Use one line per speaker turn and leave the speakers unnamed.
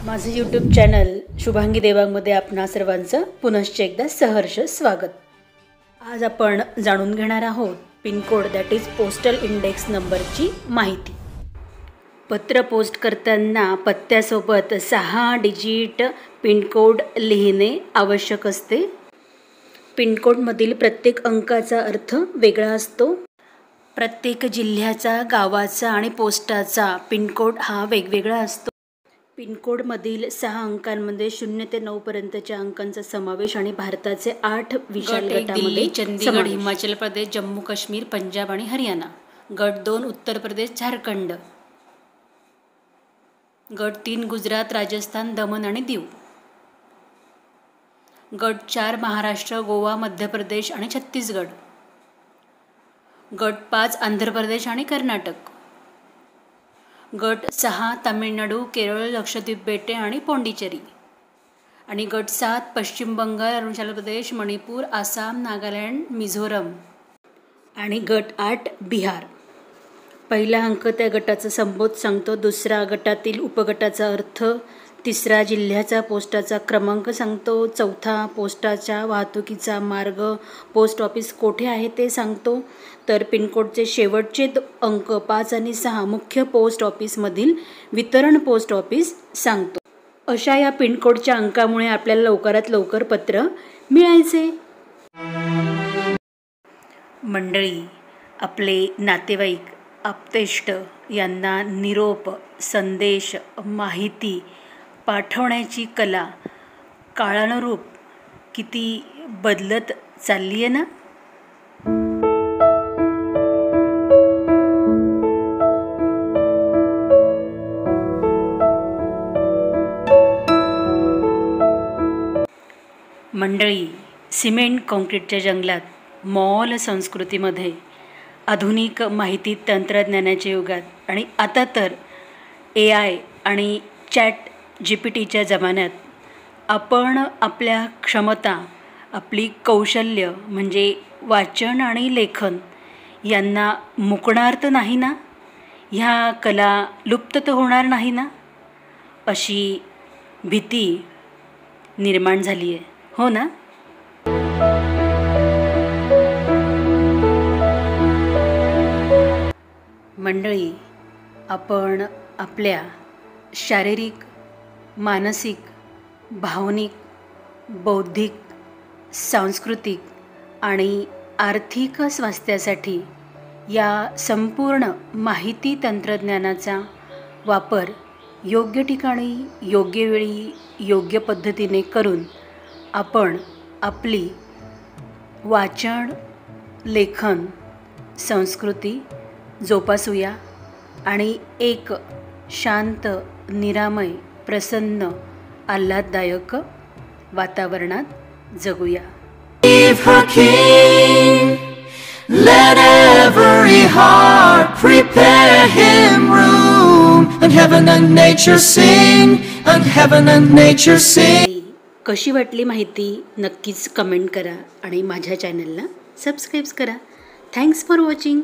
माझे YouTube channel Shubhangi देवांगमध्ये आपणा सर्वांचं पुनश्च एकदा सहर्ष स्वागत। आज आपण जाणून घेणार आहोत pincode that is postal index नंबरची माहिती। पत्र पोस्ट करताना पत्त्यासोबत 6 डिजिट पिनकोड लिहिणे आवश्यक असते। पिनकोडमधील प्रत्येक अंकाचा अर्थ वेगळा असतो। प्रत्येक जिल्ह्याचा, गावाचा आणि पोस्टाचा पिनकोड हा वेगवेगळा असतो। पिनकोडमधील 6 अंकांमध्ये 0 ते 9 पर्यंतच्या अंकांचा समावेश आणि भारताचे 8 विशाल गटांमध्ये
दिल्ली, चंदीगड, हिमाचल प्रदेश, जम्मू काश्मीर, पंजाब आणि हरियाणा। गट 2 उत्तर प्रदेश, झारखंड। गट 3 गुजरात, राजस्थान, दमण आणि दीव। गट 4 महाराष्ट्र, गोवा, मध्य प्रदेश आणि छत्तीसगड। गट 5 आंध्र प्रदेश आणि कर्नाटक। गट 6 तामिळनाडू, केरळ, लक्षद्वीप बेटे आणि पोंडिचेरी। आणि गट 7 पश्चिम बंगाल, अरुणाचल प्रदेश, मणिपूर, आसाम, नागालँड, मिझोरम। आणि गट 8 बिहार। पहिला अंक त्या गटाचा संबोध सांगतो, दुसरा गटातील उपगटाचा अर्थ, तिसरा जिल्ह्याचा पोस्टाचा क्रमांक सांगतो, चौथा पोस्टाच्या वाहतुकीचा मार्ग, पोस्ट ऑफिस कोठे आहे ते सांगतो, तर पिनकोडचे शेवटचे अंक 5 आणि 6 मुख्य पोस्ट ऑफिसमधील वितरण पोस्ट ऑफिस सांगतो। अशा या पिनकोडच्या अंकामुळे आपल्याला लवकरात लवकर पत्र मिळायचे। मंडळी, आपले नातेवाईक, आप्तेष्ट यांना निरोप, संदेश, माहिती पाठवण्याची कला काळानुरूप किती बदलत चालली आहे ना। मंडळी, सिमेंट कॉन्क्रीटच्या जंगलात, मॉल संस्कृतीमध्ये, आधुनिक माहिती तंत्रज्ञानाच्या युगात आणि आता तर AI आणि ChatGPTच्या जमान्यात आपण आपल्या क्षमता, आपली कौशल्य म्हणजे वाचन आणि लेखन यांना मुकणार तर नाही ना, ह्या कला लुप्त तर होणार नाही ना, अशी भीती निर्माण झाली आहे, हो ना। मंडळी, आपण आपल्या शारीरिक, मानसिक, भावनिक, बौद्धिक, सांस्कृतिक आणि आर्थिक स्वास्थ्यासाठी या संपूर्ण माहिती तंत्रज्ञानाचा वापर योग्य ठिकाणी, योग्य वेळी, योग्य पद्धतीने करून आपण आपली वाचन, लेखन, संस्कृती जोपासूया आणि एक शांत, निरामय, प्रसन्न, आल्हाददायक वातावरणात जगूया।
Let every heart prepare him room, and heaven and nature sing, and heaven and nature sing.
कशी वाटली माहिती नक्कीच कमेंट करा आणि माझ्या चॅनलला सबस्क्राईब करा। Thanks for watching.